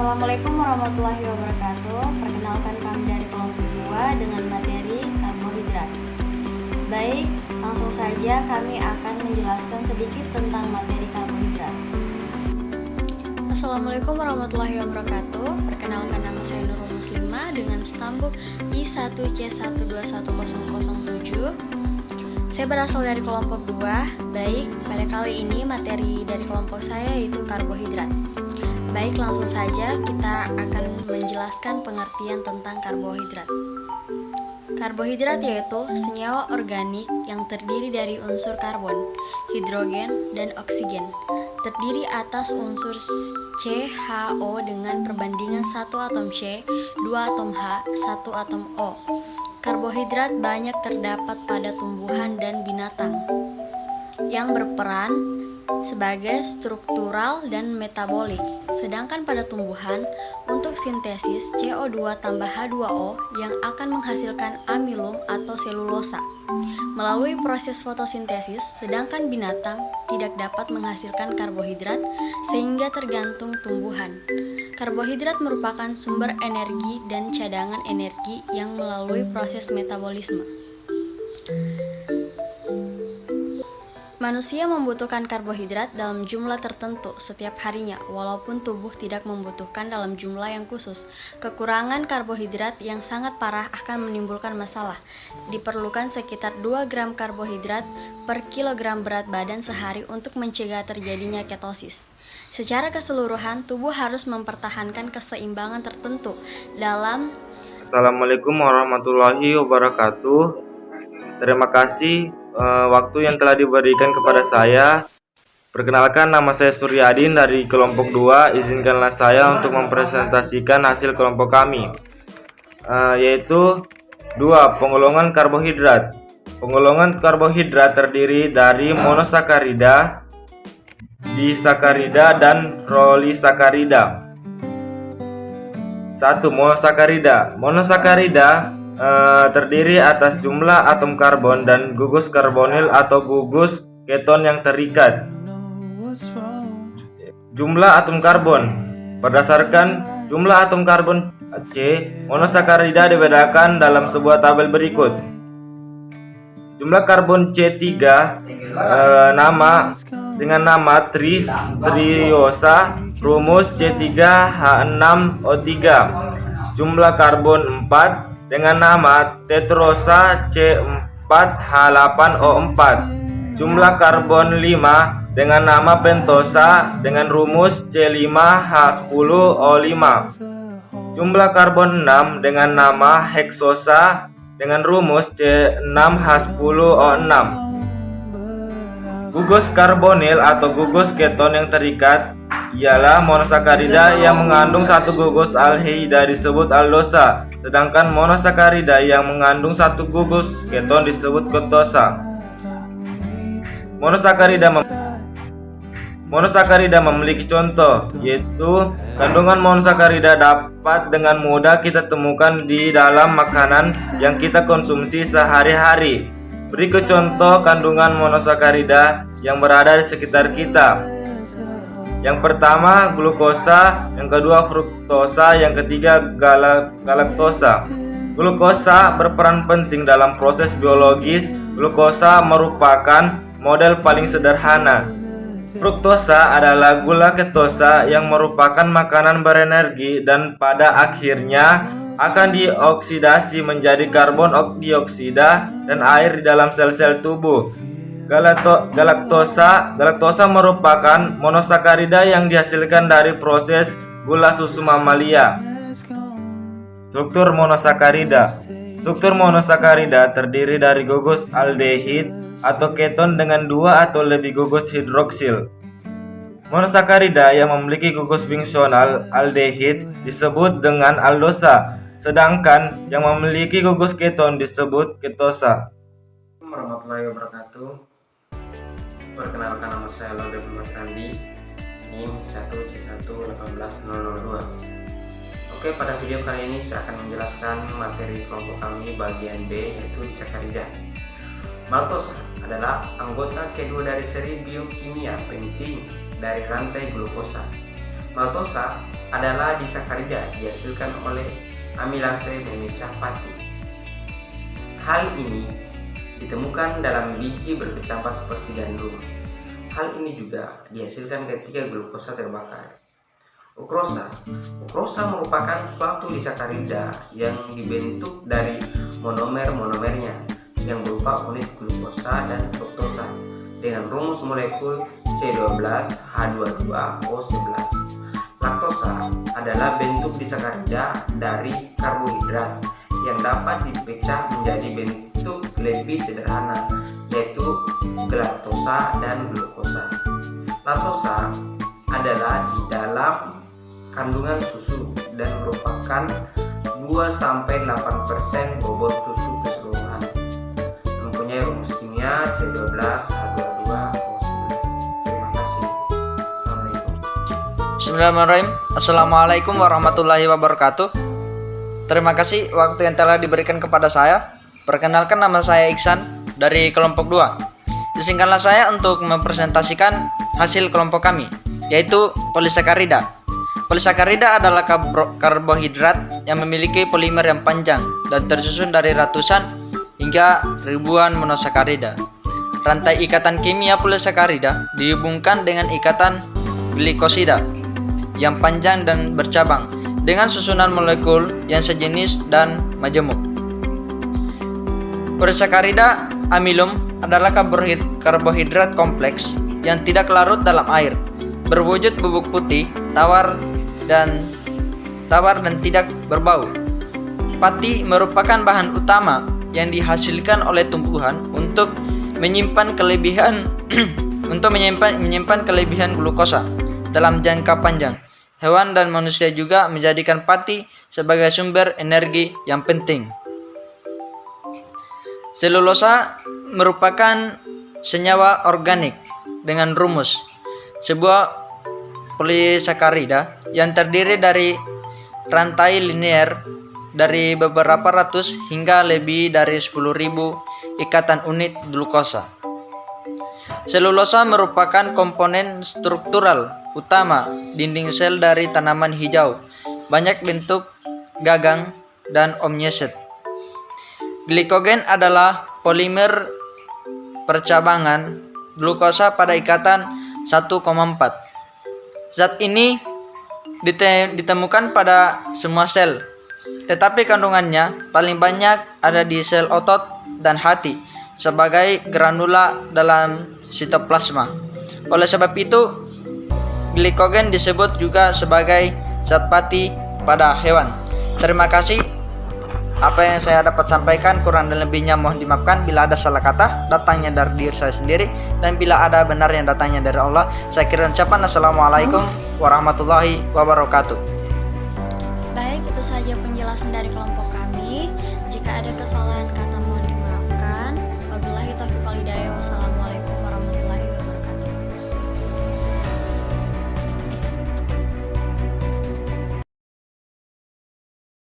Assalamualaikum warahmatullahi wabarakatuh. Perkenalkan kami dari kelompok 2 dengan materi karbohidrat. Baik, langsung saja kami akan menjelaskan sedikit tentang materi karbohidrat. Assalamualaikum warahmatullahi wabarakatuh. Perkenalkan, nama saya Nurul Muslimah dengan stambuk I1C121007. Saya berasal dari kelompok 2. Baik, pada kali ini materi dari kelompok saya yaitu karbohidrat. Baik, langsung saja kita akan menjelaskan pengertian tentang karbohidrat. Karbohidrat yaitu senyawa organik yang terdiri dari unsur karbon, hidrogen, dan oksigen. Terdiri atas unsur CHO dengan perbandingan 1 atom C, 2 atom H, 1 atom O. Karbohidrat banyak terdapat pada tumbuhan dan binatang yang berperan sebagai struktural dan metabolik. Sedangkan pada tumbuhan, untuk sintesis CO2 tambah H2O yang akan menghasilkan amilum atau selulosa melalui proses fotosintesis, sedangkan binatang tidak dapat menghasilkan karbohidrat sehingga tergantung tumbuhan. Karbohidrat merupakan sumber energi dan cadangan energi yang melalui proses metabolisme. Manusia membutuhkan karbohidrat dalam jumlah tertentu setiap harinya, walaupun tubuh tidak membutuhkan dalam jumlah yang khusus. Kekurangan karbohidrat yang sangat parah akan menimbulkan masalah. Diperlukan sekitar 2 gram karbohidrat per kilogram berat badan sehari untuk mencegah terjadinya ketosis. Secara keseluruhan, tubuh harus mempertahankan keseimbangan tertentu dalam. Assalamualaikum warahmatullahi wabarakatuh. Terima kasih waktu yang telah diberikan kepada saya. Perkenalkan, nama saya Suryadin dari kelompok 2. Izinkanlah saya untuk mempresentasikan hasil kelompok kami, yaitu 2. Penggolongan karbohidrat. Penggolongan karbohidrat terdiri dari monosakarida, disakarida, dan polisakarida. 1. Monosakarida. Monosakarida terdiri atas jumlah atom karbon dan gugus karbonil atau gugus keton yang terikat. Jumlah atom karbon. Berdasarkan jumlah atom karbon C, monosakarida dibedakan dalam sebuah tabel berikut. Jumlah karbon C3 dengan nama triosa, rumus C3H6O3. Jumlah karbon 4 dengan nama tetrosa C4H8O4. Jumlah karbon 5 dengan nama pentosa dengan rumus C5H10O5. Jumlah karbon 6 dengan nama heksosa dengan rumus C6H10O6. Gugus karbonil atau gugus keton yang terikat ialah monosakarida yang mengandung satu gugus aldehiда disebut aldosa, sedangkan monosakarida yang mengandung satu gugus keton disebut ketosa. Monosakarida memiliki contoh, yaitu kandungan monosakarida dapat dengan mudah kita temukan di dalam makanan yang kita konsumsi sehari-hari. Berikut contoh kandungan monosakarida yang berada di sekitar kita. Yang pertama glukosa, yang kedua fruktosa, yang ketiga galaktosa. Glukosa berperan penting dalam proses biologis. Glukosa merupakan model paling sederhana. Fruktosa adalah gula ketosa yang merupakan makanan berenergi dan pada akhirnya akan dioksidasi menjadi karbon dioksida dan air di dalam sel-sel tubuh. Galaktosa merupakan monosakarida yang dihasilkan dari proses gula susu mamalia. Struktur monosakarida. Struktur monosakarida terdiri dari gugus aldehid atau keton dengan 2 atau lebih gugus hidroksil. Monosakarida yang memiliki gugus fungsional aldehid disebut dengan aldosa, sedangkan yang memiliki gugus keton disebut ketosa. Warahmatullahi wabarakatuh. Perkenalkan, nama saya Laude Muhammad Randi, NIM 1C1180002. Oke, pada video kali ini saya akan menjelaskan materi kelompok kami bagian B, yaitu disakarida. Maltosa adalah anggota kedua dari seri biokimia penting dari rantai glukosa. Maltosa adalah disakarida dihasilkan oleh amilase memecah pati. Hal ini ditemukan dalam biji berkecambah seperti gandum. Hal ini juga dihasilkan ketika glukosa terbakar. Ukrosa merupakan suatu disakarida yang dibentuk dari monomer-monomernya yang berupa unit glukosa dan fruktosa dengan rumus molekul C12H22O11. Laktosa adalah bentuk disakarida dari karbohidrat yang dapat dipecah menjadi bentuk lebih sederhana, yaitu galaktosa dan glukosa. Laktosa adalah di dalam kandungan susu dan merupakan 2-8% bobot susu keseluruhan. Mempunyai rumus kimia C12H22O11. Terima kasih. Assalamualaikum. Bismillahirrahmanirrahim. Assalamualaikum warahmatullahi wabarakatuh. Terima kasih waktu yang telah diberikan kepada saya. Perkenalkan, nama saya Iksan dari kelompok 2. Izinkanlah saya untuk mempresentasikan hasil kelompok kami, yaitu polisakarida. Polisakarida adalah karbohidrat yang memiliki polimer yang panjang dan tersusun dari ratusan hingga ribuan monosakarida. Rantai ikatan kimia polisakarida dihubungkan dengan ikatan glikosida yang panjang dan bercabang dengan susunan molekul yang sejenis dan majemuk. Polisakarida amilum adalah karbohidrat kompleks yang tidak larut dalam air, berwujud bubuk putih, tawar dan tidak berbau. Pati merupakan bahan utama yang dihasilkan oleh tumbuhan untuk menyimpan kelebihan glukosa dalam jangka panjang. Hewan dan manusia juga menjadikan pati sebagai sumber energi yang penting. Selulosa merupakan senyawa organik dengan rumus sebuah polisakarida yang terdiri dari rantai linear dari beberapa ratus hingga lebih dari 10.000 ikatan unit glukosa. Selulosa merupakan komponen struktural utama dinding sel dari tanaman hijau, banyak bentuk, gagang, dan omyeset. Glikogen adalah polimer percabangan glukosa pada ikatan 1,4. Zat ini ditemukan pada semua sel, tetapi kandungannya paling banyak ada di sel otot dan hati sebagai granula dalam sitoplasma. Oleh sebab itu, glikogen disebut juga sebagai zat pati pada hewan. Terima kasih. Apa yang saya dapat sampaikan kurang dan lebihnya mohon dimaafkan. Bila ada salah kata, datangnya dari diri saya sendiri, dan bila ada benar yang datangnya dari Allah. Saya kira ucapan Assalamualaikum warahmatullahi wabarakatuh. Baik, itu saja penjelasan dari kelompok kami. Jika ada kesalahan kata